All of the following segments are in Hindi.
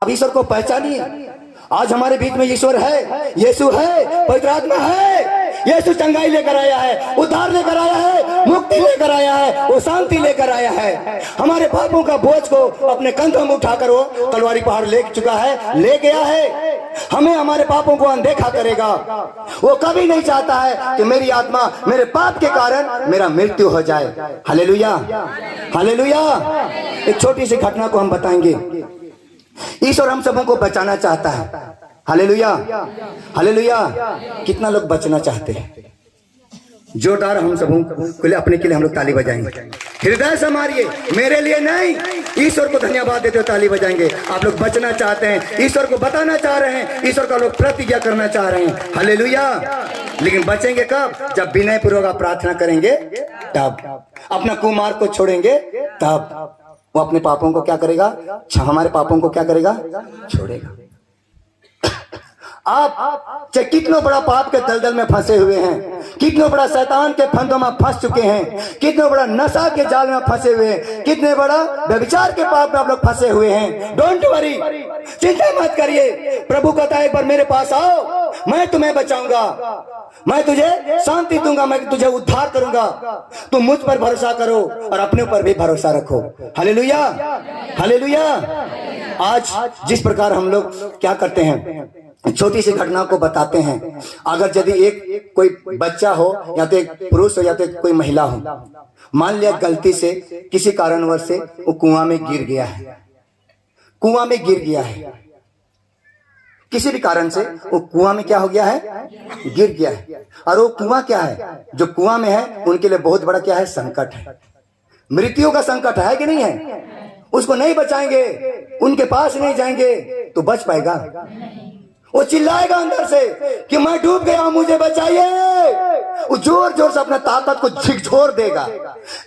अब ईश्वर को पहचानिए। आज हमारे बीच में ईश्वर है, यीशु है, पवित्र आत्मा है। यीशु चंगाई लेकर आया है, उद्धार लेकर आया है, मुक्ति लेकर आया है, वो शांति लेकर आया है। हमारे पापों का बोझ को अपने कंधों में उठाकर वो कलवारी पहाड़ ले चुका है, ले गया है। हमें हमारे पापों को अनदेखा करेगा। वो कभी नहीं चाहता है कि मेरी आत्मा मेरे पाप के कारण मेरा मृत्यु हो जाए। Hallelujah, hallelujah. एक छोटी सी घटना को हम बताएंगे। ईश्वर हम सबों को बचाना चाहता है। Hallelujah, hallelujah. कितना लोग बचना चाहते हैं? जोरदार हम सबों के लिए, अपने के लिए हम लोग ताली बजाएंगे, हृदय से मारिए, मेरे लिए नहीं, ईश्वर को धन्यवाद देते हो ताली बजाएंगे। आप लोग बचना चाहते हैं, ईश्वर को बताना चाह रहे हैं, ईश्वर का लोग प्रतिज्ञा करना चाह रहे हैं। हालेलुया। लेकिन बचेंगे कब? जब विनय पूर्वक प्रार्थना करेंगे, तब अपना कुमार्ग को छोड़ेंगे, तब वो अपने पापों को क्या करेगा? हमारे पापों को क्या करेगा? छोड़ेगा। आप चाहे कितनों बड़ा पाप के दलदल में फंसे हुए हैं, कितनों बड़ा शैतान के फंदों में फंस चुके हैं, कितने बड़ा नशा के जाल में फंसे हुए हैं, कितने बड़ा व्यभिचार के पाप में आप लोग फंसे हुए हैं, डोंट वरी, चिंता मत करिए। प्रभु कहता है एक बार मेरे पास आओ, मैं तुम्हें बचाऊंगा, मैं तुझे शांति दूंगा, मैं तुझे उद्धार करूंगा। तुम मुझ पर भरोसा करो और अपने ऊपर भी भरोसा रखो। Hallelujah, hallelujah. आज जिस प्रकार हम लोग क्या करते हैं, छोटी सी घटना को बताते हैं। अगर यदि एक कोई बच्चा हो, या तो एक पुरुष हो, या तो कोई महिला हो, मान लिया गलती से किसी कारणवश से वो कुआं में गिर गया है, कुआं में गिर गया है, किसी भी कारण से वो कुआं में क्या हो गया है? गिर गया है। और वो कुआं क्या है? जो कुआं में है उनके लिए बहुत बड़ा क्या है? संकट है, मृत्यु का संकट है कि नहीं है? उसको नहीं बचाएंगे, उनके पास नहीं जाएंगे तो बच पाएगा? वो चिल्लाएगा अंदर से कि मैं डूब गया, मुझे बचाइए। वो जोर जोर से अपना ताकत को झिकझोर देगा,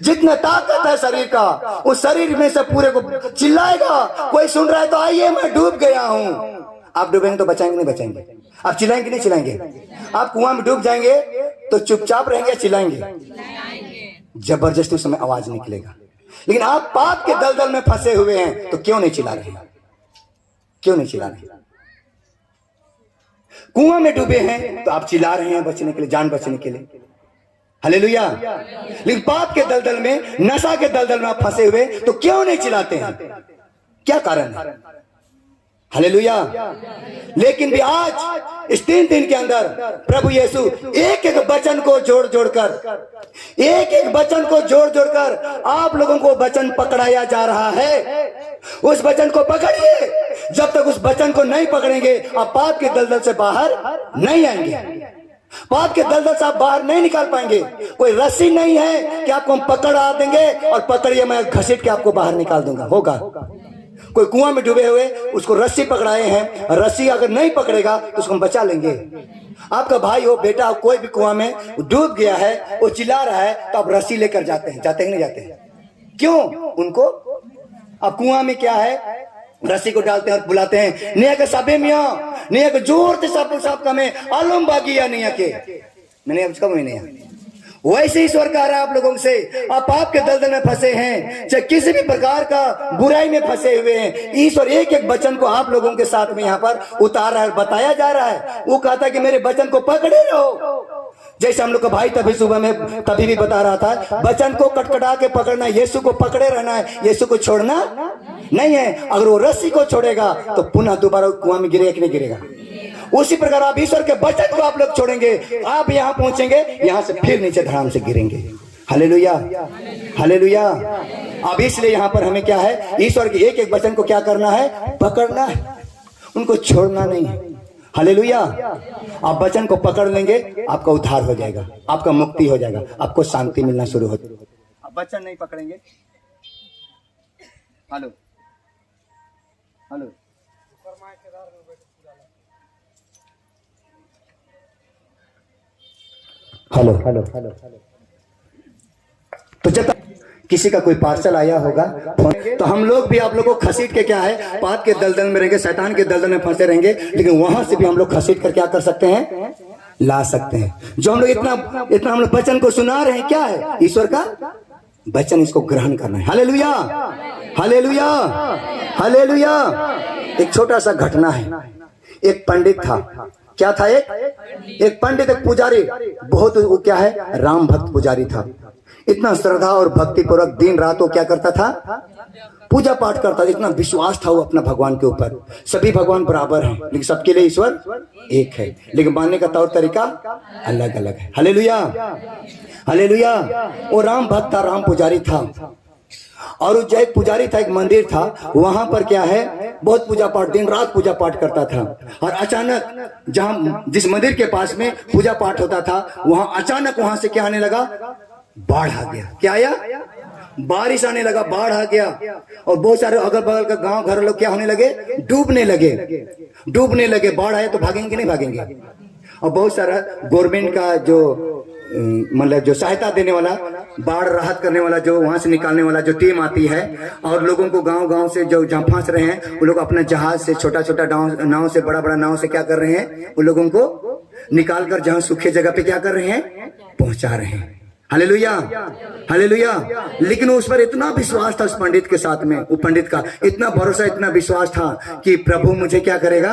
जितना ताकत है शरीर का, उस शरीर में से पूरे को चिल्लाएगा। कोई सुन रहा है तो आइए, मैं डूब गया हूं। आप डूबेंगे तो बचाएंगे नहीं? बचाएंगे। आप चिल्लाएंगे नहीं? चिल्लाएंगे। आप कुआं में डूब जाएंगे तो चुपचाप रहेंगे, चिल्लाएंगे? जबरदस्ती उस समय आवाज निकलेगा। लेकिन आप पाप के दलदल में फंसे हुए हैं तो क्यों नहीं चिल्ला रहे? क्यों नहीं चिल्ला रहे? कुआं में डूबे हैं तो आप चिल्ला रहे हैं बचने के लिए, जान बचने के लिए। हालेलुया। लेकिन पाप के दलदल में, नशा के दलदल में आप फंसे हुए तो क्यों नहीं चिल्लाते हैं? क्या कारण है? हालेलुया। लेकिन भी आज इस 3 दिन के अंदर प्रभु यीशु एक एक वचन को जोड़ जोड़कर, एक एक वचन को जोड़ जोड़कर आप लोगों को वचन पकड़ाया जा रहा है। उस वचन को पकड़िए। जब तक उस वचन को नहीं पकड़ेंगे आप पाप के दलदल से बाहर नहीं आएंगे, पाप के दलदल से आप बाहर नहीं निकाल पाएंगे। कोई रस्सी नहीं है कि आपको हम पकड़ा देंगे और पकड़िए मैं घसीट के आपको बाहर निकाल दूंगा, होगा? कोई कुआं में डूबे हुए उसको रस्सी पकड़ाए हैं, रस्सी अगर नहीं पकड़ेगा तो उसको हम बचा लेंगे। आपका भाई हो, बेटा हो, कोई भी कुआं में डूब गया है, वो चिल्ला रहा है तो आप रस्सी लेकर जाते हैं, जाते हैं नहीं जाते हैं? क्यों? उनको अब कुआं में क्या है? रस्सी को डालते हैं और बुलाते हैं, निया के साबे मियां, निया के जोर से सब का में आलम बागिया निया के, मैंने उसका नहीं। वैसे ईश्वर कह रहा है आप लोगों से, आप पाप के दलदल में फंसे हैं, चाहे किसी भी प्रकार का बुराई में फंसे हुए हैं, ईश्वर एक एक वचन को आप लोगों के साथ में यहाँ पर उतार रहा है, बताया जा रहा है। वो कहता है कि मेरे वचन को पकड़े रहो। जैसे हम लोग का भाई तभी सुबह में कभी भी बता रहा था, वचन को कटकटा के पकड़ना, यीशु को पकड़े रहना है, यीशु को छोड़ना नहीं है। अगर वो रस्सी को छोड़ेगा तो पुनः दोबारा कुआं में गिरेगा कि नहीं गिरेगा? उसी प्रकार आप ईश्वर के वचन को आप लोग छोड़ेंगे, आप यहाँ पहुंचेंगे, यहाँ से फिर नीचे धड़ाम से गिरेंगे। Hallelujah, hallelujah. अब इसलिए यहाँ पर हमें क्या है? ईश्वर के एक एक वचन को क्या करना है? पकड़ना है, उनको छोड़ना नहीं है। हालेलुया। आप वचन को पकड़ लेंगे, आपका उद्धार हो जाएगा, आपका मुक्ति हो जाएगा, आपको शांति मिलना शुरू हो जाएगा। आप वचन नहीं पकड़ेंगे। Hello hello, hello hello hello. तो जब किसी का कोई पार्सल आया होगा तो हम लोग भी आप लोगों को खसीट के क्या है? पाप के दलदल में रहेंगे, शैतान के दलदल में फंसे रहेंगे, लेकिन वहां से भी हम लोग खसीट कर क्या कर सकते हैं? ला सकते हैं। जो हम लोग इतना इतना हम लोग वचन को सुना रहे हैं, क्या है? ईश्वर का वचन, इसको ग्रहण करना है। Hallelujah, hallelujah, hallelujah. एक छोटा सा घटना है। एक पंडित था। क्या था? एक पंडित, एक पुजारी, बहुत वो क्या है, राम भक्त पुजारी था। इतना श्रद्धा और भक्ति पूर्वक दिन रात वो क्या करता था, पूजा पाठ करता था। इतना विश्वास था वो अपना भगवान के ऊपर। सभी भगवान बराबर हैं, लेकिन सबके लिए ईश्वर एक है, लेकिन मानने का तौर तरीका अलग अलग है। Hallelujah, hallelujah. वो राम भक्त था, राम पुजारी था। और जो एक पुजारी था, एक मंदिर था, वहां पर क्या है, बहुत पूजा पाठ, दिन रात पूजा पाठ करता था। और अचानक जहां जिस मंदिर के पास में पूजा पाठ होता था, वहां अचानक वहां से क्या आने लगा, बाढ़ आ गया। क्या आया? बारिश आने लगा, बाढ़ आ गया। और बहुत सारे अगल बगल का गांव घर लोग क्या होने लगे, डूबने लगे, डूबने लगे। बाढ़ आए तो भागेंगे नहीं भागेंगे। और बहुत सारा गवर्नमेंट का जो मतलब जो सहायता देने वाला, बाढ़ राहत करने वाला, जो वहां से निकालने वाला जो टीम आती है, और लोगों को गांव गांव से जो जहां फंस रहे हैं, वो लोग अपना जहाज से, छोटा छोटा नाव से, बड़ा बड़ा नाव से क्या कर रहे हैं, वो लोगों को निकाल कर जहां सूखे जगह पे क्या कर रहे हैं, पहुंचा रहे हैं। Hallelujah, hallelujah. लेकिन उस पर इतना विश्वास था, उस पंडित के साथ में, वो पंडित का इतना भरोसा, इतना विश्वास था कि प्रभु मुझे क्या करेगा,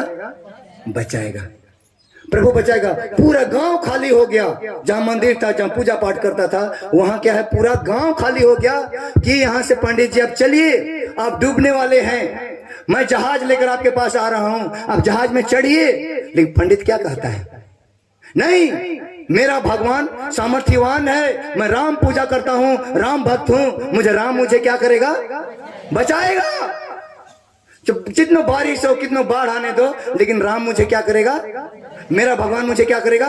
बचाएगा, प्रभु बचाएगा। पूरा गांव खाली हो गया। जहां मंदिर था, जहां पूजा पाठ करता था, वहां क्या है, पूरा गांव खाली हो गया कि यहां से पंडित जी अब चलिए, आप डूबने वाले हैं, मैं जहाज लेकर आपके पास आ रहा हूं, आप जहाज में चढ़िए। लेकिन पंडित क्या कहता है, नहीं, मेरा भगवान सामर्थ्यवान है, मैं राम पूजा करता हूं, राम भक्त हूं, मुझे राम मुझे क्या करेगा, बचाएगा। जितना बारिश हो, कितना बाढ़ आने दो, लेकिन राम मुझे क्या करेगा, मेरा भगवान मुझे क्या करेगा,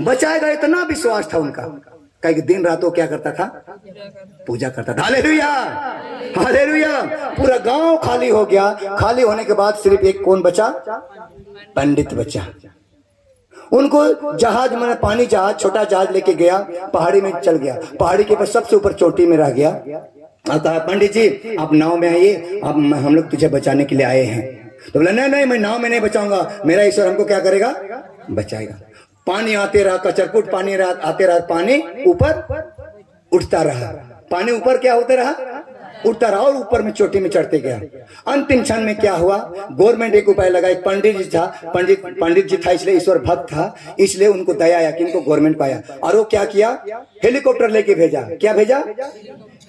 बचाएगा। इतना विश्वास था उनका। कई दिन रात वो क्या करता था, पूजा करता था। Hallelujah, hallelujah. पूरा गांव खाली हो गया। खाली होने के बाद सिर्फ एक कौन बचा, पंडित बचा। उनको जहाज में, पानी जहाज, छोटा जहाज लेके गया, पहाड़ी में चल गया। पहाड़ी के पास सबसे ऊपर चोटी में रह गया। और कहा, पंडित जी आप नाव में आइए, अब हम लोग तुझे बचाने के लिए आए हैं। तो बोला, नहीं नहीं, मैं नाव में नहीं बचाऊंगा, मेरा ईश्वर हमको क्या करेगा, बचाएगा। पानी आते रहा, कचरकुट पानी आते रहा, पानी ऊपर उठता रहा, पानी ऊपर क्या होते रहा, उठता रहा, और ऊपर में चोटी में चढ़ते गया। अंतिम क्षण में क्या हुआ, गवर्नमेंट एक उपाय लगा। एक पंडित जी था, पंडित जी था, इसलिए ईश्वर भक्त था, इसलिए उनको दया आया कि इनको गवर्नमेंट पाया। और वो क्या किया, हेलीकॉप्टर लेके भेजा। क्या भेजा,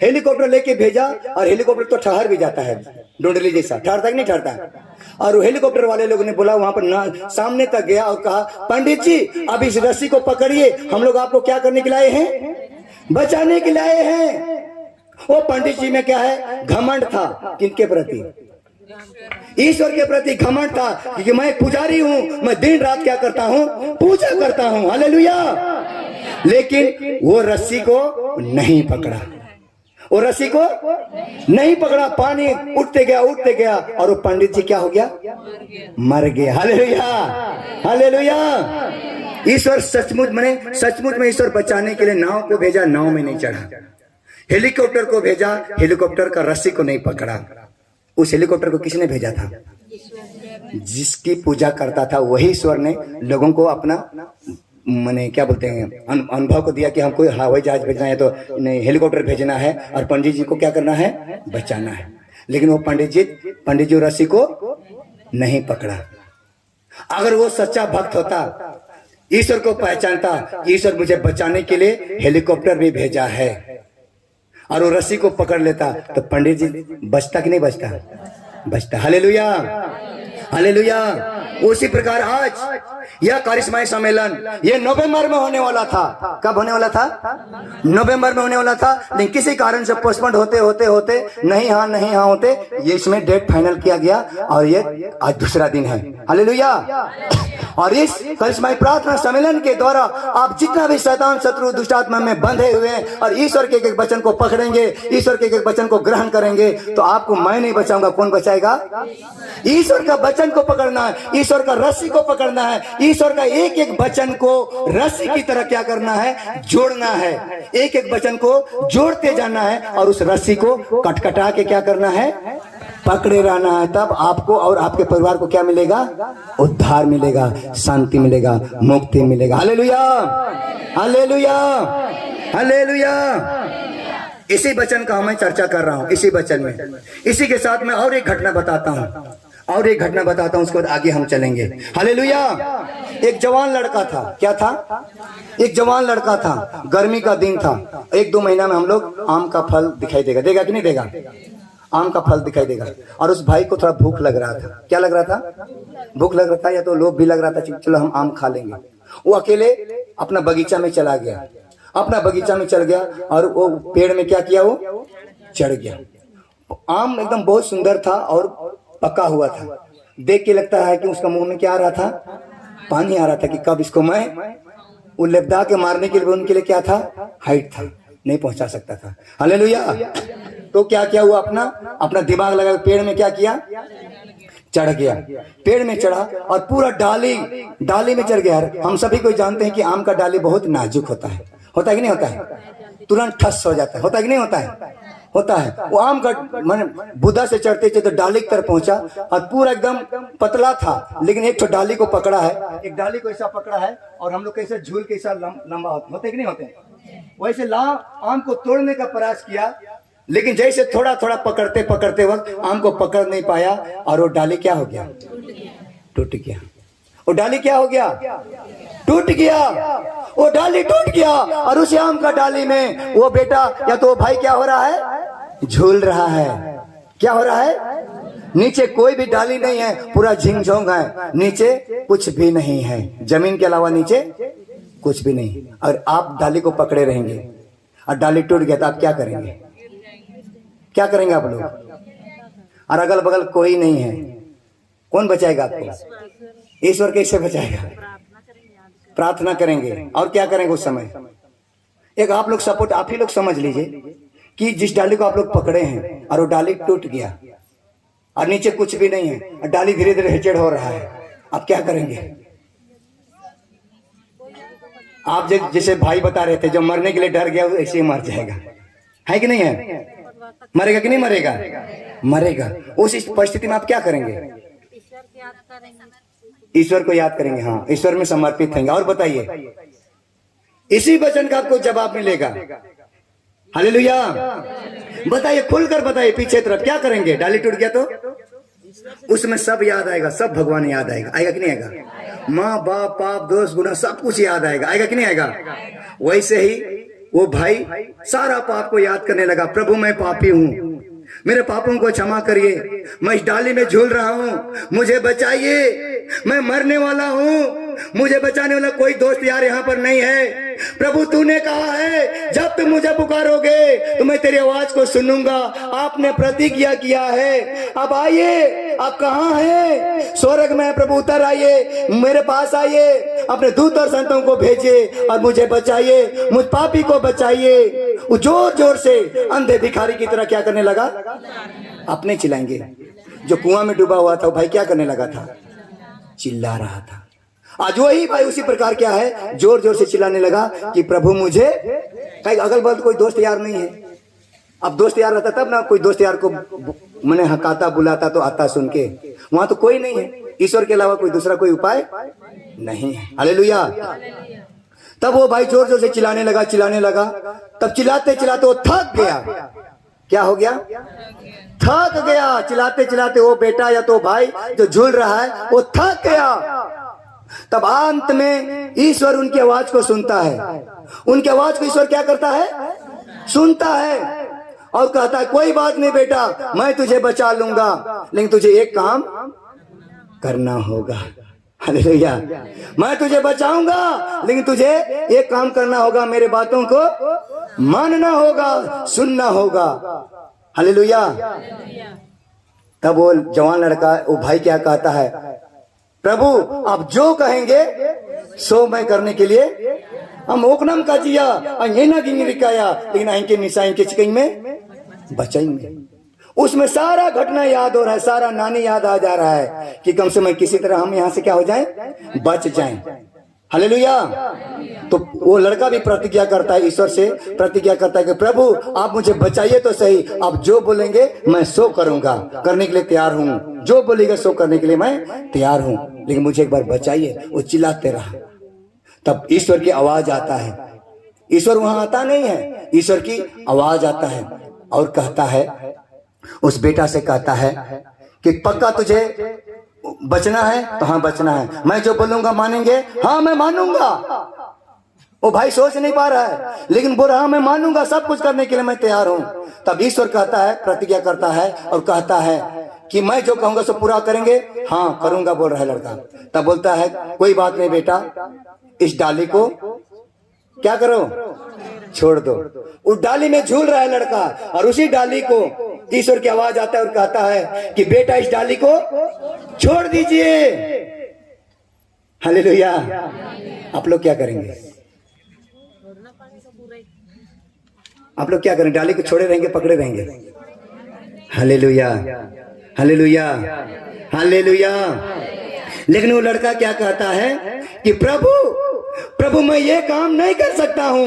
हेलीकॉप्टर लेके भेजा। और हेलीकॉप्टर तो ठहर भी जाता है, डोंडली जैसा ठहरता कि नहीं ठहरता। और वो हेलीकॉप्टर वाले लोगों ने बोला, वहां पर सामने तक गया और कहा, पंडित जी अब इस रस्सी को पकड़िए, हम लोग आपको क्या करने के लिए आए हैं, बचाने के लिए आए हैं। वो पंडित जी में क्या है, घमंड था। किनके प्रति, ईश्वर के प्रति घमंड था, क्योंकि मैं एक पुजारी हूं, मैं दिन रात क्या करता हूं, पूजा करता हूं। हालेलुया। लेकिन वो रस्सी को नहीं पकड़ा, वो रस्सी को नहीं पकड़ा। पानी उठते गया, उठते गया, और वो पंडित जी क्या हो गया, मर गया। Hallelujah, hallelujah. ईश्वर सचमुच में ईश्वर बचाने के लिए नाव को भेजा, नाव में नहीं चढ़ा। हेलीकॉप्टर को भेजा, हेलीकॉप्टर का रस्सी को नहीं पकड़ा। उस हेलीकॉप्टर को किसने भेजा था, जिसकी पूजा करता था वही ईश्वर ने लोगों को अपना मैंने क्या बोलते हैं, अनुभव को दिया कि हमको हवाई जहाज भेजना है तो नहीं, हेलीकॉप्टर भेजना है, और पंडित जी को क्या करना है, बचाना है। लेकिन वो पंडित जी रस्सी को नहीं पकड़ा। अगर वो सच्चा भक्त होता, ईश्वर को पहचानता, ईश्वर मुझे बचाने के लिए हेलीकॉप्टर भी भेजा है, और वो रस्सी को पकड़ लेता, तो पंडित जी बचता कि नहीं बचता, बचता। Hallelujah, hallelujah. उसी प्रकार आज यह करिश्माई सम्मेलन ये नवंबर में होने वाला था। कब होने वाला था, नवंबर में होने वाला था, लेकिन किसी कारण से पोस्टपोन होते होते होते नहीं हाँ होते ये इसमें डेट फाइनल किया गया, और ये आज दूसरा दिन है। हालेलुया। और इस करिश्माई प्रार्थना सम्मेलन के द्वारा आप जितना भी शैतान शत्रु दुष्ट आत्मा में बंधे हुए हैं, और ईश्वर के एक वचन को पकड़ेंगे, ईश्वर के एक वचन को ग्रहण करेंगे, तो आपको मैं नहीं बचाऊंगा, कौन बचाएगा, ईश्वर का वचन को पकड़ना है, ईश्वर का रस्सी को पकड़ना है, ईश्वर का एक एक वचन को रस्सी की तरह क्या करना है, जोड़ना है। एक एक वचन को जोड़ते जाना है, और उस रस्सी को कटकटा के क्या करना है, पकड़े रहना है। तब आपको और आपके परिवार को क्या मिलेगा, उद्धार मिलेगा, शांति मिलेगा, मुक्ति मिलेगा। Hallelujah, hallelujah, hallelujah. इसी वचन का मैं चर्चा कर रहा हूं, इसी वचन में। इसी के साथ मैं और एक घटना बताता हूं। और एक घटना बताता हूं, उसके बाद आगे हम चलेंगे। हालेलुया। एक जवान लड़का था। क्या था? एक जवान लड़का था। गर्मी का दिन था। 1-2 महीना में हम लोग आम का फल दिखाई देगा। देगा कि नहीं देगा? आम का फल दिखाई देगा। और उस भाई को थोड़ा भूख लग रहा था। क्या लग रहा था? भूख लग रहा था, या तो लोभ भी लग रहा था, चलो हम आम खा लेंगे। वो अकेले अपना बगीचा में चला गया। अपना बगीचा में चल गया और वो पेड़ में क्या किया, वो चढ़ गया। आम एकदम बहुत सुंदर था और पका हुआ था। देख के लगता है कि उसका मुंह में क्या आ रहा था? पानी आ रहा था कि कब इसको मैं वो लेपदा के मारने के लिए, उनके लिए क्या था? हाइट था, नहीं पहुंचा सकता था। हालेलुया। तो क्या क्या हुआ, अपना दिमाग लगा पेड़ में क्या किया? चढ़ गया। पेड़ में चढ़ा और पूरा डाली में चढ़ गया। हम सभी को जानते हैं कि आम का डाली बहुत नाजुक होता है। होता है कि नहीं होता है? तुरंत ठस हो जाता है। होता है कि नहीं होता है? होता है। वो आम का मैंने बुदा से चढ़ते चढ़ते डाली की तरफ पहुंचा और पूरा एकदम पतला था, लेकिन एक तो डाली को पकड़ा है, एक डाली को ऐसा पकड़ा है और हम लोग कैसे झूल के ऐसा लंबा होते कि नहीं होते, वैसे आम को तोड़ने का प्रयास किया, लेकिन जैसे थोड़ा थोड़ा पकड़ते पकड़ते वक्त आम को पकड़ नहीं पाया और वो डाली क्या हो गया? टूट गया। वो डाली क्या हो गया? टूट गया। वो डाली टूट गया और उस आम का डाली में वो बेटा या तो वो भाई क्या हो रहा है? झूल रहा है। क्या हो रहा है? नीचे कोई भी डाली नहीं है, पूरा झिंगझोंग है, नीचे कुछ भी नहीं है, जमीन के अलावा नीचे कुछ भी नहीं। और आप डाली को पकड़े रहेंगे और डाली टूट गया तो आप क्या करेंगे? क्या करेंगे आप लोग? और अगल बगल कोई नहीं है, कौन बचाएगा आपको? ईश्वर कैसे बचाएगा? प्रार्थना करेंगे। और क्या करेंगे उस समय? एक आप लोग सपोर्ट, आप ही लोग समझ लीजिए कि जिस डाली को आप लोग पकड़े हैं और वो डाली टूट गया और नीचे कुछ भी नहीं है और डाली धीरे धीरे हिचड़ हो रहा है, आप क्या करेंगे? आप जैसे भाई बता रहे थे, जो मरने के लिए डर गया वो ऐसे ही मर जाएगा, है कि नहीं है? मरेगा कि नहीं मरेगा? मरेगा। उस परिस्थिति में आप क्या करेंगे? ईश्वर को याद करेंगे। हाँ, ईश्वर में समर्पित होंगे। और बताइए, इसी वचन का आपको जवाब मिलेगा। हालेलुया। बताइए, खुलकर बताइए, पीछे तरफ क्या करेंगे? डाली टूट गया तो उसमें सब याद आएगा, सब भगवान याद आएगा। आएगा कि नहीं आएगा? माँ बाप, पाप, दोष, गुनाह सब कुछ याद आएगा। आएगा कि नहीं आएगा? वैसे ही वो भाई सारा पाप को याद करने लगा। प्रभु मैं पापी हूँ, मेरे पापों को क्षमा करिए, मैं इस डाली में झूल रहा हूँ, मुझे बचाइए, मैं मरने वाला हूँ, मुझे बचाने वाला कोई दोस्त यार यहाँ पर नहीं है। प्रभु तूने कहा है जब तुम मुझे पुकारोगे तो मैं तेरी आवाज को सुनूंगा। आपने प्रतिज्ञा किया है, अब आइए, आप कहाँ हैं? स्वर्ग में प्रभु उतर आइए, मेरे पास आइए, अपने दूत और संतों को भेजिए और मुझे बचाइए, मुझ पापी को बचाइए। वो जोर जोर से अंधे भिखारी की तरह क्या करने लगा? अपने चिल्लाएंगे। जो कुआं में डूबा हुआ था वो भाई क्या करने लगा था? चिल्ला रहा था। आज वही भाई उसी प्रकार क्या है, जोर जोर से चिल्लाने लगा कि प्रभु मुझे, अगल बगल कोई दोस्त यार नहीं है। अब दोस्त यार रहता तब ना, कोई दोस्त यार को मैंने हकाता बुलाता तो आता सुन के, वहां तो कोई नहीं है। ईश्वर के अलावा कोई दूसरा कोई उपाय नहीं है। हालेलुया। तब वो भाई जोर जोर से चिल्लाने लगा। तब चिल्लाते चिल्लाते वो थक गया। क्या हो गया? थक गया। चिल्लाते चिल्लाते वो बेटा या तो भाई जो झूल रहा है वो थक गया। तब अंत में ईश्वर उनकी आवाज को सुनता है। उनकी आवाज को ईश्वर क्या करता है? सुनता है और कहता है कोई बात नहीं बेटा, मैं तुझे बचा लूंगा, लेकिन तुझे एक काम करना होगा। हालेलुया। मैं तुझे बचाऊंगा, लेकिन तुझे एक काम करना होगा, मेरे बातों को मानना होगा, सुनना होगा। हालेलुया। तब वो जवान लड़का, वो भाई क्या कहता है? प्रभु आप जो कहेंगे सो मैं करने के लिए हम ओकनम का जिया ना गिरिकाया, लेकिन इनके निशाइन के चिकन में बचाएंगे। उसमें सारा घटना याद हो रहा है, सारा नानी याद आ जा रहा है कि कम से कम किसी तरह हम यहाँ से क्या हो जाएं? बच जाएं। हालेलुया। तो वो लड़का भी प्रतिज्ञा करता है, ईश्वर से प्रतिज्ञा करता है कि प्रभु आप मुझे बचाइए तो सही, आप जो बोलेंगे मैं सो करूंगा, करने के लिए तैयार हूँ, जो बोलेगा सो करने के लिए मैं तैयार हूँ, लेकिन मुझे एक बार बचाइए। वो चिल्लाते रहा। तब ईश्वर की आवाज आता है। ईश्वर वहां आता नहीं है, ईश्वर की आवाज आता है और कहता है, उस बेटा से कहता है कि पक्का तुझे बचना है तो हाँ बचना है, मैं जो बोलूंगा मानेंगे, हाँ मैं मानूंगा। वो भाई सोच नहीं पा रहा है, लेकिन बोल रहा मैं मानूंगा, सब कुछ करने के लिए मैं तैयार हूं। तब ईश्वर कहता है, प्रतिज्ञा करता है और कहता है कि मैं जो कहूंगा सो पूरा करेंगे। हाँ करूंगा बोल रहा है लड़का। तब बोलता है कोई बात नहीं बेटा, इस डाली को क्या करो, छोड़ दो। उस डाली में झूल रहा है लड़का, और उसी डाली को ईश्वर की आवाज आता है और कहता है कि बेटा इस डाली को छोड़ दीजिए। हालेलुया। आप लोग क्या करेंगे? आप लोग क्या करें? डाली को छोड़े रहेंगे, पकड़े रहेंगे? Hallelujah, hallelujah, hallelujah. लेकिन वो लड़का क्या कहता है कि प्रभु प्रभु मैं ये काम नहीं कर सकता हूं,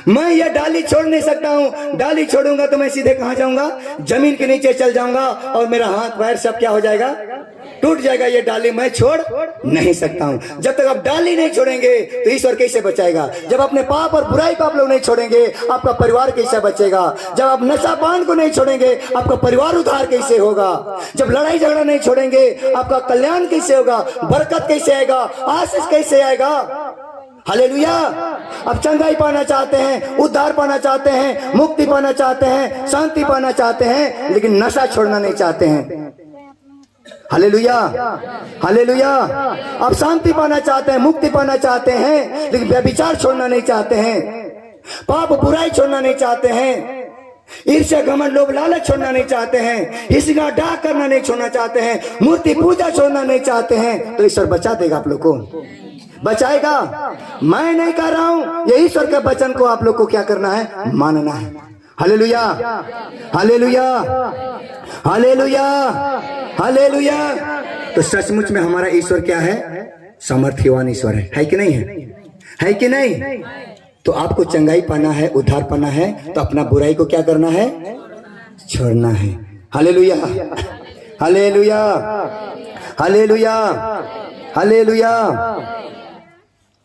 मैं ये डाली छोड़ नहीं सकता हूं। डाली छोड़ूंगा तो मैं सीधे कहां जाऊंगा? जमीन के नीचे चल जाऊंगा और मेरा हाथ पैर सब क्या हो जाएगा? टूट जाएगा। ये डाली मैं छोड़ नहीं सकता हूं। जब तक आप डाली नहीं छोड़ेंगे तो ईश्वर कैसे बचाएगा? जब अपने पाप और बुराई को आप लोग नहीं छोड़ेंगे, आपका परिवार कैसे बचेगा? जब आप नशा पान को नहीं छोड़ेंगे, आपका परिवार उद्धार कैसे होगा? जब लड़ाई झगड़ा नहीं छोड़ेंगे, आपका कल्याण कैसे होगा? बरकत कैसे आएगा? आशीष कैसे आएगा? हालेलुया। अब चंगाई पाना चाहते हैं, उद्धार पाना चाहते हैं, मुक्ति पाना चाहते हैं, शांति पाना चाहते हैं, लेकिन नशा छोड़ना नहीं चाहते हैं। Hallelujah, hallelujah. अब शांति पाना चाहते हैं, मुक्ति पाना चाहते हैं, लेकिन व्यभिचार छोड़ना नहीं चाहते हैं, पाप बुराई छोड़ना नहीं चाहते हैं, ईर्ष्या घमंड लोभ लालच छोड़ना नहीं चाहते हैं, हिस्सा डाक करना नहीं छोड़ना चाहते हैं, मूर्ति पूजा छोड़ना नहीं चाहते हैं। तो ईश्वर बचा देगा आप लोग को, बचाएगा। मैं नहीं कर रहा हूं, ये ईश्वर के वचन को आप लोग को क्या करना है? मानना है। Hallelujah, hallelujah, hallelujah, hallelujah. तो सचमुच में हमारा ईश्वर क्या है? सामर्थ्यवान ईश्वर है कि नहीं है? है कि नहीं? तो आपको चंगाई पाना है, उद्धार पाना है, तो अपना बुराई को क्या करना है? छोड़ना है। Hallelujah, hallelujah, hallelujah, hallelujah.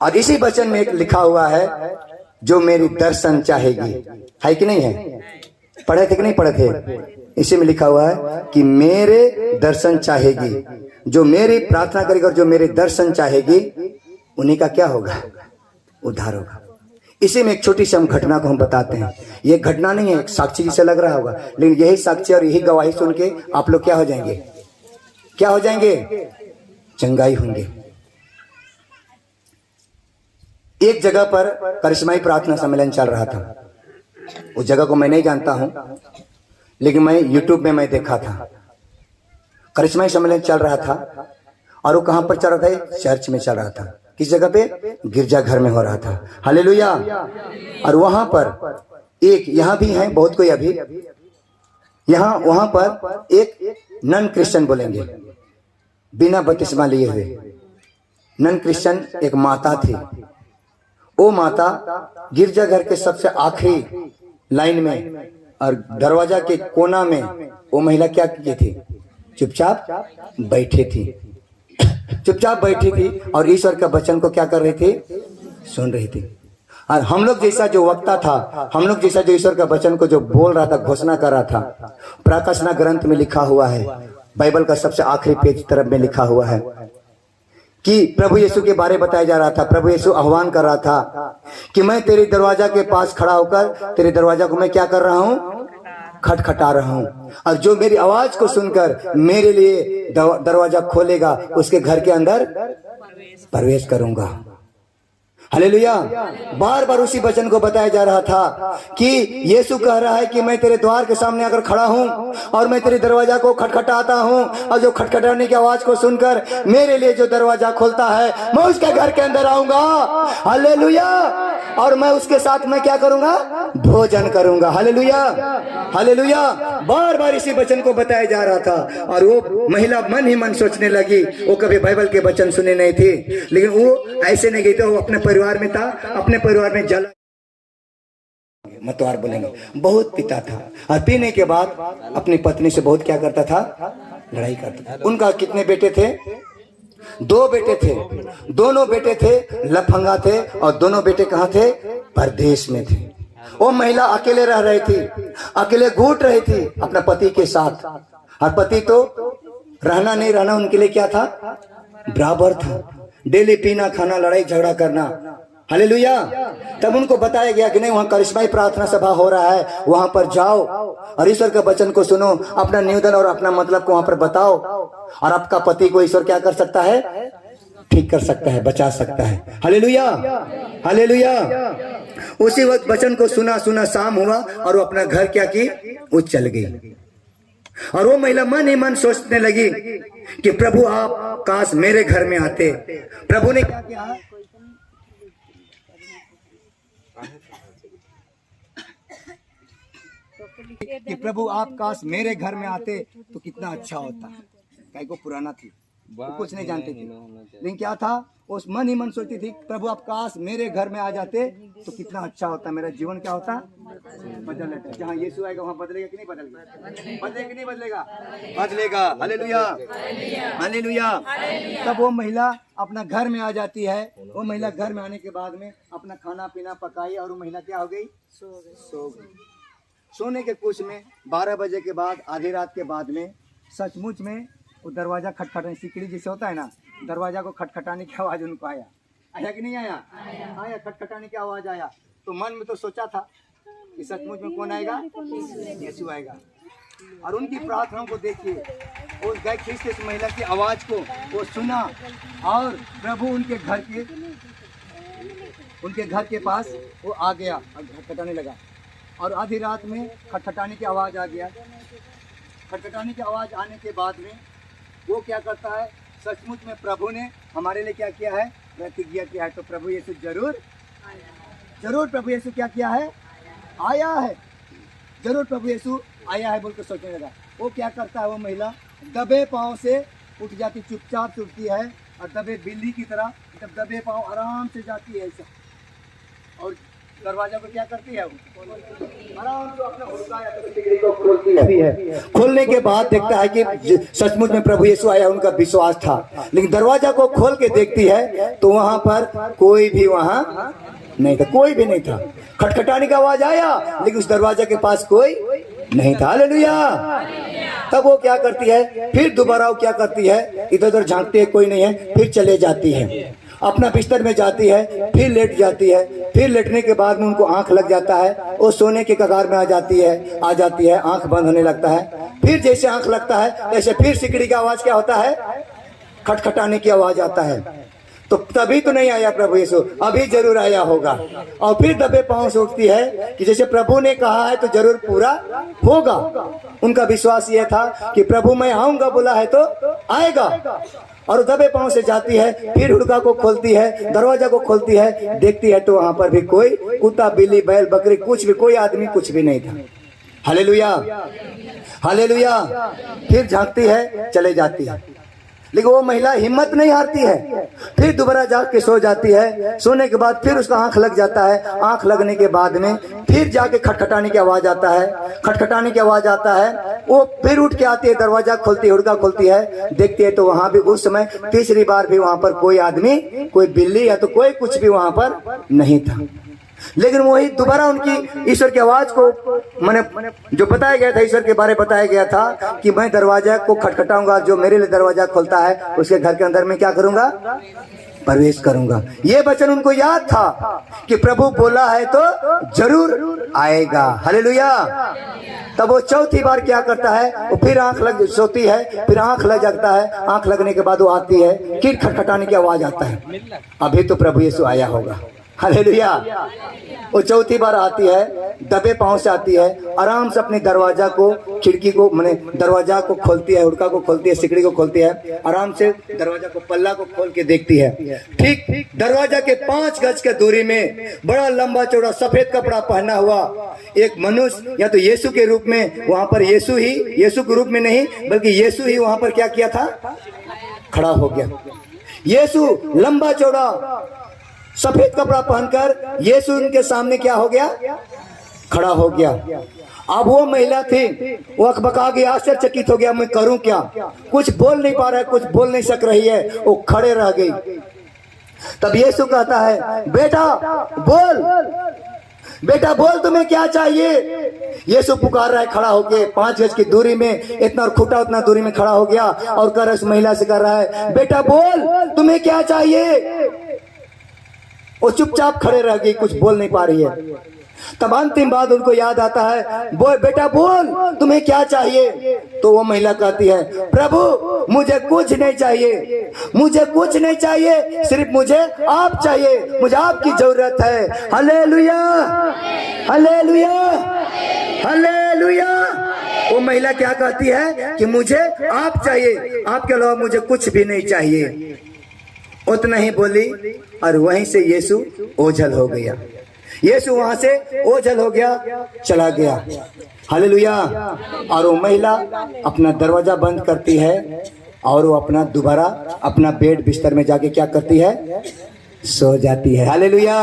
और इसी वचन में एक लिखा हुआ है, जो मेरी दर्शन चाहेगी। है कि नहीं है? पढ़े थे कि नहीं पढ़े थे? इसी में लिखा हुआ है कि मेरे दर्शन चाहेगी, जो मेरी प्रार्थना करेगी और जो मेरे दर्शन चाहेगी, उन्हीं का क्या होगा? उद्धार होगा। इसी में एक छोटी सी हम घटना को हम बताते हैं। ये घटना नहीं है, एक साक्षी जिसे लग रहा होगा, लेकिन यही साक्षी और यही गवाही सुन के आप लोग क्या हो जाएंगे? क्या हो जाएंगे? चंगाई होंगे। एक जगह पर करिश्माई प्रार्थना सम्मेलन चल रहा था। उस जगह को मैं नहीं जानता हूं, लेकिन मैं यूट्यूब में मैं देखा था। करिश्माई सम्मेलन चल रहा था, और वो कहां पर चल रहा था? चर्च में चल रहा था। किस जगह पे? गिरजाघर में हो रहा था। हालेलुया। और वहां पर एक, यहां भी है बहुत कोई अभी, यहां वहां पर एक नन क्रिश्चियन बोलेंगे, बिना बपतिस्मा लिए हुए नन क्रिश्चियन एक माता थी। वो माता गिरजाघर के सबसे आखिरी लाइन में और दरवाजा के कोना में वो महिला क्या की थी? चुपचाप बैठी थी, चुपचाप बैठी थी और ईश्वर का वचन को क्या कर रही थी? सुन रही थी। और हम लोग जैसा जो वक्ता था, हम लोग जैसा जो ईश्वर का वचन को जो बोल रहा था, घोषणा कर रहा था, प्रकाशना ग्रंथ में लिखा हुआ है, बाइबल का सबसे आखिरी पेज तरफ में लिखा हुआ है कि प्रभु यीशु के बारे बताया जा रहा था। प्रभु यीशु आह्वान कर रहा था कि मैं तेरे दरवाजा के पास खड़ा होकर तेरे दरवाजा को मैं क्या कर रहा हूं? खटखटा रहा हूं, और जो मेरी आवाज को सुनकर मेरे लिए दरवाजा खोलेगा, उसके घर के अंदर प्रवेश करूंगा। हालेलुया। बार बार उसी वचन को बताया जा रहा था कि यीशु कह रहा है कि मैं तेरे द्वार के सामने आकर खड़ा हूं और मैं तेरे दरवाजा को खटखटाता हूं, और जो खटखटाने की आवाज को सुनकर मेरे लिए जो दरवाजा खोलता है, मैं उसके घर के अंदर आऊंगा। हालेलुया। और मैं उसके साथ मैं क्या करूंगा? भोजन करूंगा। Hallelujah, hallelujah. बार बार इसी वचन को बताया जा रहा था, और वो महिला मन ही मन सोचने लगी, वो कभी बाइबल के वचन सुने नहीं थी, लेकिन वो ऐसे नहीं गई थी, वो अपने परिवार में था, अपने परिवार में जला मतवार बोलेंगे, बहुत पीता था, और पीने के बाद अपनी पत्नी से बहुत क्या करता था? लड़ाई करता था। उनका कितने बेटे थे? 2 बेटे थे। दोनों बेटे थे लफंगा थे, और दोनों बेटे कहां थे? परदेश में थे। वो महिला अकेले रह रही थी, अकेले घूट रही थी अपने पति के साथ, और पति तो रहना नहीं रहना उनके लिए क्या था? बराबर था। डेली पीना खाना, लड़ाई झगड़ा करना। हालेलुया। तब उनको बताया गया कि नहीं, वहां करिश्माई प्रार्थना सभा हो रहा है, वहां पर जाओ और ईश्वर के वचन को सुनो, अपना निवेदन और अपना मतलब को वहां पर बताओ, और आपका पति को ईश्वर क्या कर सकता है? ठीक कर सकता है, बचा सकता है। Hallelujah, hallelujah. उसी वक्त वचन को सुना सुना शाम हुआ और वो अपना घर क्या की? वो चल गई। और वो महिला मन ही मन सोचने लगी कि प्रभु आप काश मेरे घर में आते। प्रभु ने क्या किया? कि प्रभु आप काश मेरे घर में आते तो कितना अच्छा होता। कहीं को पुराना थी, वो कुछ नहीं जानती थी, लेकिन क्या था, उस मन ही मन सोचती थी प्रभु आप काश मेरे घर में आ जाते तो कितना अच्छा होता, मेरा जीवन क्या होता? बदल लेता। जहाँ यीशु आएगा वहाँ बदलेगा कि नहीं बदलेगा? बदलेगा कि नहीं बदलेगा? बदलेगा। Hallelujah, hallelujah. तब वो महिला अपना घर में आ जाती है। वो महिला घर में आने के बाद में अपना खाना पीना पकाई और वो महिला क्या हो गई? सो गई। सोने के कुछ में 12 बजे के बाद, आधी रात के बाद में सचमुच में वो दरवाजा खटखटाने, सिकड़ी जैसे होता है ना, दरवाजा को खटखटाने की आवाज उनको आया। आया कि नहीं आया? आया, खटखटाने की आवाज आया। तो मन में तो सोचा था कि सचमुच में कौन आएगा? यीशु आएगा। और उनकी प्रार्थनाओं को देखिए, वो गए खींचते इस महिला की आवाज को वो सुना और प्रभु उनके घर के पास वो आ गया और खटखटाने लगा। और आधी रात में खटखटाने की आवाज़ आ गया। खटखटाने की आवाज़ आने के बाद में वो क्या करता है? सचमुच में प्रभु ने हमारे लिए क्या किया है? प्रतिज्ञा किया है। तो प्रभु यीशु जरूर प्रभु यीशु क्या किया है? आया है। जरूर प्रभु यीशु आया है बोल के सोचने लगा। वो क्या करता है? वो महिला दबे पाँव से उठ जाती, चुपचाप से उठती है और दबे बिल्ली की तरह जब दबे पाँव आराम से जाती है ऐसा, और दरवाजा को क्या करती है? आराम से अपना हुक्का या तो सिकड़ी को खोलती है। खोलने के बाद देखता है कि सचमुच में प्रभु यीशु आया। उनका विश्वास था, लेकिन दरवाजा को खोल के देखती है तो वहां पर कोई भी वहां नहीं था, कोई भी नहीं था। खटखटाने का आवाज आया लेकिन उस दरवाजा के पास कोई नहीं था। हालेलुया। तब वो क्या करती है? फिर दोबारा वो क्या करती है? इधर उधर झांकती है, कोई नहीं है, फिर चले जाती है, अपना बिस्तर में जाती है, फिर लेट जाती है। फिर लेटने के बाद में उनको आंख लग जाता है, वो सोने के कगार में आ जाती है, आंख बंद होने लगता है। फिर जैसे आंख लगता है ऐसे फिर सिकड़ी का आवाज क्या होता है? खटखटाने की आवाज आता है। तो तभी तो नहीं आया प्रभु यीशु, अभी जरूर आया होगा। और फिर दबे पांव से उठती है कि जैसे प्रभु ने कहा है तो जरूर पूरा होगा। उनका विश्वास ये था कि प्रभु मैं आऊंगा बोला है तो आएगा। और दबे पांव से जाती है, फिर हुड़का को खोलती है, दरवाजा को खोलती है, देखती है तो वहां पर भी कोई कुत्ता बिल्ली बैल बकरी कुछ भी, कोई आदमी कुछ भी नहीं था। Hallelujah, hallelujah. फिर झांकती है, चले जाती है, लेकिन वो महिला हिम्मत नहीं हारती है। फिर दोबारा जाग के सो जाती है। सोने के बाद फिर उसका आंख लग जाता है। आंख लगने के बाद में फिर जाके खटखटाने की आवाज आता है, खटखटाने की आवाज आता है। वो फिर उठ के आती है, दरवाजा खोलती है, हुड़का खोलती है, देखती है तो वहां भी उस समय तीसरी बार भी वहां पर कोई आदमी, कोई बिल्ली या तो कोई कुछ भी वहां पर नहीं था। लेकिन वही दोबारा उनकी ईश्वर की आवाज को मैंने जो बताया गया था, ईश्वर के बारे में बताया गया था कि मैं दरवाजा को खटखटाऊंगा, जो मेरे लिए दरवाजा खोलता है उसके घर के अंदर में क्या करूंगा? प्रवेश करूंगा। ये वचन उनको याद था कि प्रभु बोला है तो जरूर आएगा। हालेलुया। तब वो चौथी बार क्या करता है? वो फिर आंख लग सोती है, फिर आंख लग जाता है। आंख लगने के बाद वो आती है, फिर खटखटाने की आवाज आता है, अभी तो प्रभु यीशु आया होगा। हालेलुया। वो चौथी बार आती है, दबे पांव से आती है, आराम से अपने दरवाजा को, खिड़की को, माने दरवाजा को खोलती है, हुड़का को खोलती है, सिकड़ी को खोलती है, आराम से दरवाजा को, पल्ला को खोल के देखती है। ठीक दरवाजा के 5 गज के दूरी में बड़ा लंबा चौड़ा सफेद कपड़ा पहना हुआ एक मनुष्य, या तो यीशु के रूप में, वहां पर यीशु के रूप में नहीं बल्कि यीशु ही वहां पर क्या किया था? खड़ा हो गया। यीशु लंबा चौड़ा सफेद कपड़ा पहनकर यीशु उनके सामने क्या हो गया? खड़ा हो गया। अब वो महिला थी, वो अकबका गई, आश्चर्यचकित हो गया, मैं करूं क्या? कुछ बोल नहीं पा रहा है, कुछ बोल नहीं सक रही है, वो खड़े रह गई। तब यीशु कहता है, बेटा बोल। बेटा बोल तुम्हें क्या चाहिए। यीशु पुकार रहा है खड़ा होके, 5 गज की दूरी में, इतना खुटा उतना दूरी में खड़ा हो गया और कर उस महिला से कर रहा है, बेटा बोल तुम्हें क्या चाहिए। वो चुपचाप खड़े रह गई, कुछ बोल नहीं पा रही है। तब अंतिम बात उनको याद आता है, बेटा बोल तुम्हें क्या चाहिए। तो वो महिला कहती है, प्रभु मुझे कुछ नहीं चाहिए, मुझे कुछ नहीं चाहिए, सिर्फ मुझे आप चाहिए, मुझे आपकी जरूरत है। Hallelujah, hallelujah, hallelujah. वो महिला क्या कहती है कि मुझे आप चाहिए, आपके अलावा मुझे कुछ भी नहीं चाहिए। उतना ही बोली और वहीं से यीशु ओझल हो गया। यीशु वहां से ओझल हो गया, चला गया। हालेलुया। और वो महिला अपना दरवाजा बंद करती है और वो अपना दोबारा अपना बेड बिस्तर में जाके क्या करती है, सो जाती है। हालेलुया।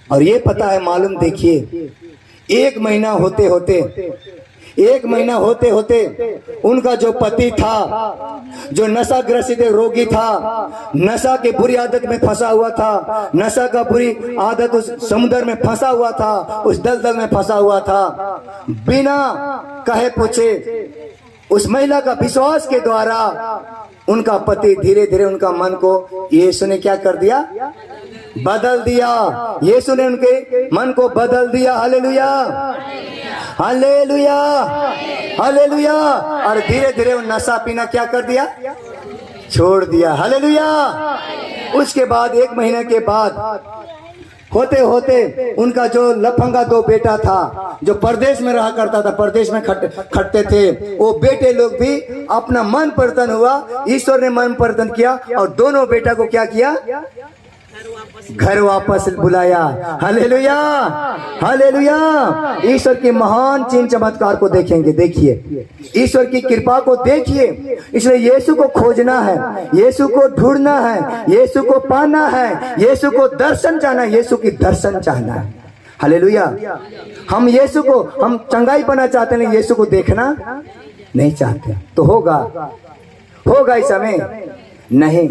और ये पता है, मालूम देखिए, 1 महीना होते होते उनका जो पति था, जो नशा ग्रसित रोगी था, नशा की बुरी आदत में फंसा हुआ था, नशा का बुरी आदत उस समुद्र में फंसा हुआ था, उस दलदल में फंसा हुआ था, बिना कहे पूछे उस महिला का विश्वास के द्वारा उनका पति धीरे धीरे उनका मन को यीशु ने क्या कर दिया, बदल दिया। यीशु ने उनके मन को बदल दिया। Hallelujah, hallelujah, hallelujah. और धीरे धीरे वो नशा पीना क्या कर दिया, छोड़ दिया। हालेलुया। उसके बाद 1 महीने के बाद होते होते उनका जो लफंगा 2 बेटा था, जो परदेश में रहा करता था, परदेश में खटते थे, वो बेटे लोग भी अपना मन परिवर्तन हुआ, ईश्वर ने मन परिवर्तन किया और दोनों बेटा को क्या किया, घर वापस बुलाया। Hallelujah, hallelujah. ईश्वर के महान चिन्ह चमत्कार को देखेंगे। देखिए ईश्वर की कृपा को देखिए। इसलिए यीशु को खोजना है, यीशु को ढूंढना है, यीशु को पाना है, यीशु को दर्शन चाहना है, यीशु की दर्शन चाहना है। हालेलुया। हम यीशु को, हम चंगाई पाना चाहते हैं, यीशु को देखना नहीं चाहते। तो होगा इस समय नहीं।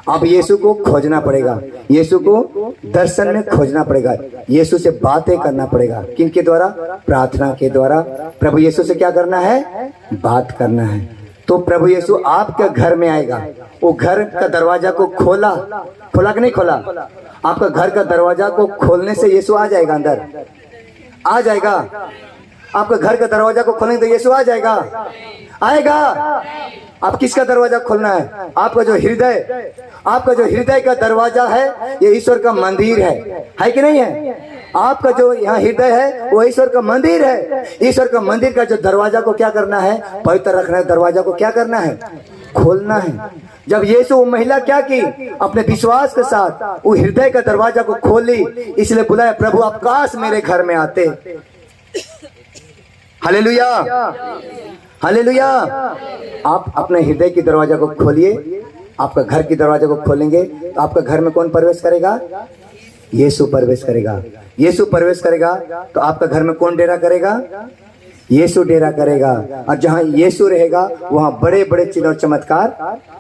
अब यीशु को खोजना पड़ेगा, यीशु को दर्शन में खोजना पड़ेगा, यीशु से बातें करना पड़ेगा। किनके द्वारा, प्रार्थना के द्वारा। प्रभु यीशु से क्या करना है, बात करना है। तो प्रभु यीशु आपके घर में आएगा। वो घर का दरवाजा को खोला कि नहीं खोला, आपका घर का दरवाजा को खोलने से यीशु आ जाएगा, अंदर आ जाएगा। आपका घर का दरवाजा को खोलने तो यीशु आ जाएगा, आएगा। आप किसका दरवाजा खोलना है, आपका जो हृदय, आपका जो हृदय का दरवाजा है, ये ईश्वर का मंदिर है कि नहीं है। आपका जो यहाँ हृदय है वो ईश्वर का मंदिर है। ईश्वर का मंदिर का जो दरवाजा को क्या करना है, पवित्र रखना है। दरवाजा को क्या करना है, खोलना है। जब यीशु महिला क्या की, अपने विश्वास के साथ वो हृदय का दरवाजा को खोली, इसलिए बुलाया, प्रभु आप काश मेरे घर में आते। Hallelujah, hallelujah. आप अपने हृदय की दरवाजा को खोलिए। आपका घर की दरवाजा को खोलेंगे तो आपका घर में कौन प्रवेश करेगा, यीशु प्रवेश करेगा। यीशु प्रवेश करेगा तो आपका घर में कौन डेरा करेगा, यीशु डेरा करेगा। और जहाँ यीशु रहेगा वहाँ बड़े बड़े चिन्ह और चमत्कार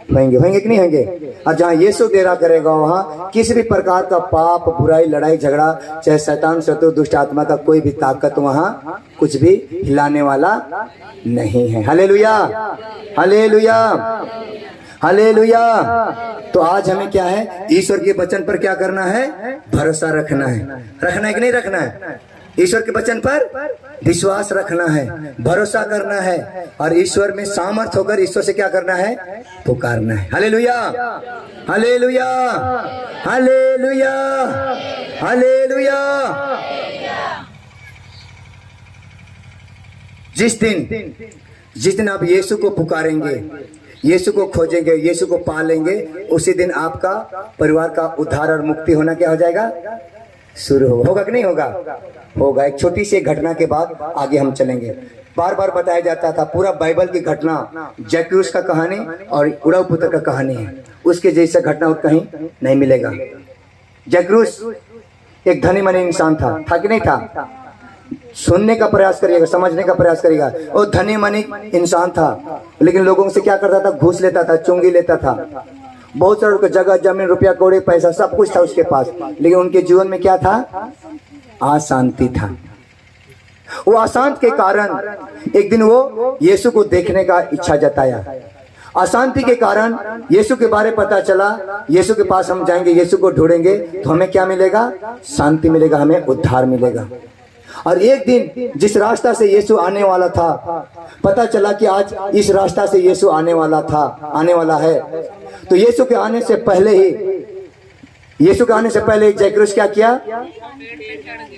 होंगे कि नहीं होंगे। और जहाँ यीशु डेरा करेगा वहाँ किसी भी प्रकार का पाप, बुराई, लड़ाई झगड़ा, चाहे शैतान, शत्रु, दुष्ट आत्मा का कोई भी ताकत वहाँ कुछ भी हिलाने वाला नहीं है। Hallelujah, hallelujah, hallelujah. तो आज हमें क्या है, ईश्वर के वचन पर क्या करना है, भरोसा रखना है। रखना है कि नहीं रखना है, ईश्वर के वचन पर विश्वास रखना है, भरोसा करना है और ईश्वर में सामर्थ होकर ईश्वर से क्या करना है, पुकारना है। Hallelujah, hallelujah, hallelujah, hallelujah. जिस दिन आप यीशु को पुकारेंगे, यीशु को खोजेंगे, यीशु को पा लेंगे, उसी दिन आपका परिवार का उद्धार और मुक्ति होना क्या हो जाएगा, शुरू होगा कि नहीं होगा, होगा। एक छोटी सी घटना के बाद आगे हम चलेंगे। बार बार बताया जाता था, पूरा बाइबल की घटना जैक्यूस का कहानी और उड़ाऊ पुत्र का कहानी है, उसके जैसा घटना कहीं नहीं मिलेगा। जैक्यूस एक धनी मनी इंसान था कि नहीं था। सुनने का प्रयास करिएगा, समझने का प्रयास करिएगा। वो धनी मनी इंसान था, लेकिन लोगों से क्या करता था, घूस लेता था, चुंगी लेता था। बहुत सारे जगह, जमीन, रुपया, कौड़ी, पैसा सब कुछ था उसके पास, लेकिन उनके जीवन में क्या था, अशांति था। वो अशांत के कारण एक दिन वो यीशु को देखने का इच्छा जताया। अशांति के कारण यीशु के बारे पता चला, यीशु के पास हम जाएंगे, यीशु को ढूंढेंगे तो हमें क्या मिलेगा? शांति मिलेगा, हमें उद्धार मिलेगा। और एक दिन जिस रास्ता से यीशु आने वाला था, पता चला कि आज इस रास्ता से यीशु आने वाला है। तो यीशु के आने से पहले जैकरुस क्या किया?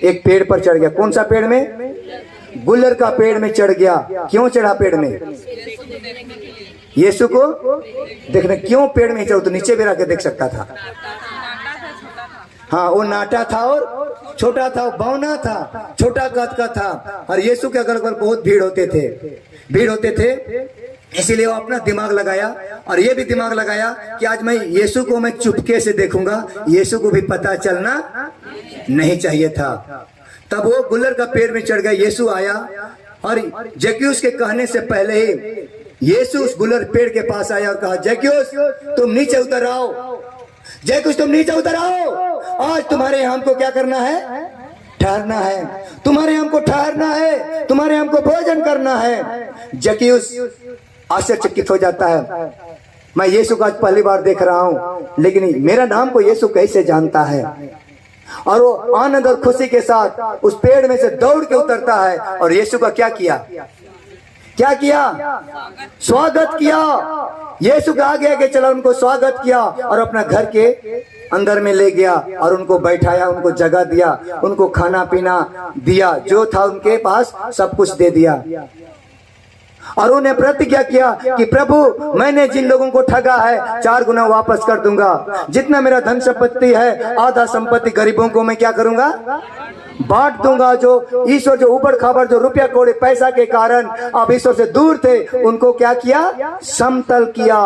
एक पेड़ पर चढ़ गया। कौन सा पेड़ में? गुलर का पेड़ में चढ़ गया। क्यों चढ़ा पेड़ में? यीशु को देखने। क्यों पेड़ में चढ़ा? तो नीचे भी रह के देख सकता था। हाँ, वो नाटा था और छोटा था, बौना था, छोटा कद का था। और यीशु के अगल बगल बहुत भीड़ होते थे। इसीलिए वो अपना दिमाग लगाया और ये भी दिमाग लगाया कि आज मैं यीशु को मैं चुपके से देखूंगा, यीशु को भी पता चलना नहीं चाहिए था। तब वो गुलर का पेड़ में चढ़ गया। यीशु आया और जक्यूस के कहने से पहले ही यीशु उस गुलर पेड़ के पास आया और कहा, जक्यूस तुम नीचे उतर आओ, जक्यूस तुम नीचे उतर आओ। आज तुम्हारे यहाँ हमको क्या करना है? ठहरना है। तुम्हारे हमको ठहरना है, तुम्हारे हमको भोजन करना है। जक्यूस आश्चर्यचकित हो जाता है, मैं यीशु को आज पहली बार देख रहा हूं, लेकिन मेरा नाम को यीशु कैसे जानता है? और वो आनंद और खुशी के साथ उस पेड़ में से दौड़ के उतरता है और यीशु का क्या किया? स्वागत किया। यीशु के आगे आगे चला, उनको स्वागत किया और अपना घर के अंदर में ले गया और उनको बैठाया, उनको जगह दिया, उनको खाना पीना दिया, जो था उनके पास सब कुछ दे दिया। और उन्हें प्रतिज्ञा किया कि प्रभु मैंने जिन लोगों को ठगा है 4 गुना वापस कर दूंगा। जितना मेरा धन संपत्ति है आधा संपत्ति गरीबों को मैं क्या करूंगा? बांट दूंगा। जो ईश्वर जो ऊबड़ खाबड़ जो रुपया कौड़ी पैसा के कारण अब ईश्वर से दूर थे, उनको क्या किया? समतल किया,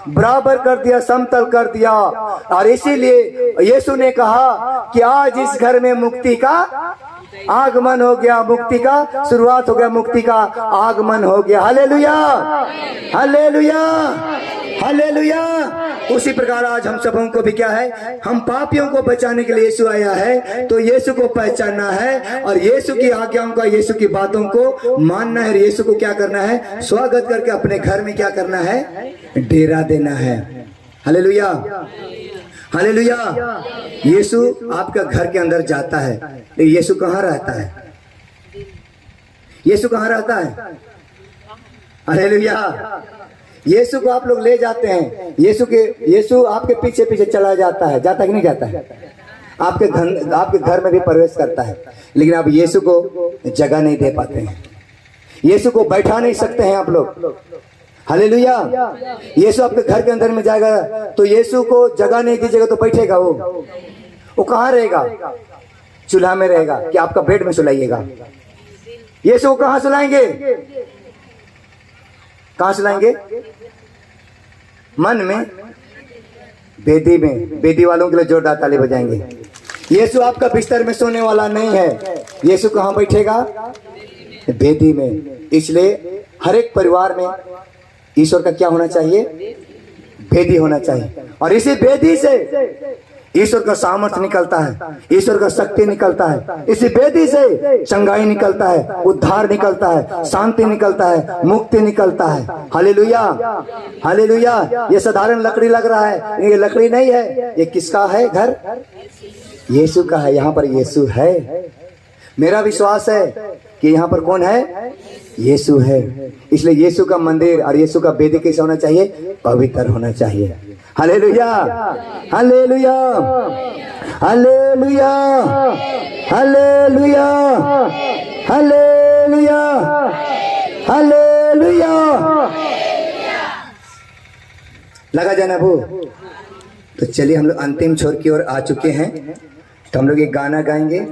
बराबर कर दिया, समतल कर दिया। और इसीलिए यीशु ने कहा कि आज इस घर में मुक्ति का आगमन हो गया, मुक्ति का शुरुआत हो गया, मुक्ति का आगमन हो गया। Hallelujah, hallelujah, hallelujah. उसी प्रकार आज हम सबों को भी क्या है? हम पापियों को बचाने के लिए यीशु आया है, तो यीशु को पहचानना है और यीशु की आज्ञाओं का, यीशु की बातों को मानना है। यीशु को क्या करना है? स्वागत करके अपने घर में क्या करना है? डेरा देना है। Hallelujah, hallelujah. यीशु आपका घर के अंदर जाता है, लेकिन यीशु कहाँ रहता है? यीशु कहाँ रहता है? हालेलुया। यीशु को आप लोग ले जाते हैं, यीशु आपके पीछे पीछे चला जाता है, जाता कि नहीं जाता है? आपके घर में भी प्रवेश करता है, लेकिन आप यीशु को जगह नहीं दे पाते हैं, यीशु को बैठा नहीं सकते हैं आप लोग। हालेलुया। यीशु आपके घर के अंदर में जाएगा तो यीशु को जगह नहीं दीजिएगा तो बैठेगा वो कहाँ रहेगा? चूल्हा में रहेगा कि आपका बेड में सुलाइएगा? यीशु को कहाँ सुलाएंगे? कहाँ सुलाएंगे? मन में, बेदी में। बेदी वालों के लिए जोरदार ताली बजाएंगे। यीशु आपका बिस्तर में सोने वाला नहीं है। यीशु कहाँ बैठेगा? बेदी में। इसलिए हर एक परिवार में ईश्वर का क्या होना चाहिए? बेदी होना चाहिए। और इसी बेदी से ईश्वर का सामर्थ्य निकलता है, ईश्वर का शक्ति निकलता है। इसी बेदी से चंगाई निकलता है, उद्धार निकलता है, शांति निकलता है, मुक्ति निकलता है। Hallelujah, hallelujah. ये साधारण लकड़ी लग रहा है, ये लकड़ी नहीं है। ये किसका है घर? यीशु का है। यहाँ पर यीशु है। मेरा विश्वास है कि यहाँ पर कौन है? यीशु है। इसलिए यीशु का मंदिर और यीशु का वेदी कैसा होना चाहिए? पवित्र होना चाहिए। Hallelujah, hallelujah, hallelujah, hallelujah, hallelujah, hallelujah. लगा जाना वो। तो चलिए हम लोग अंतिम छोर की ओर आ चुके हैं, तो हम लोग एक गाना गाएंगे।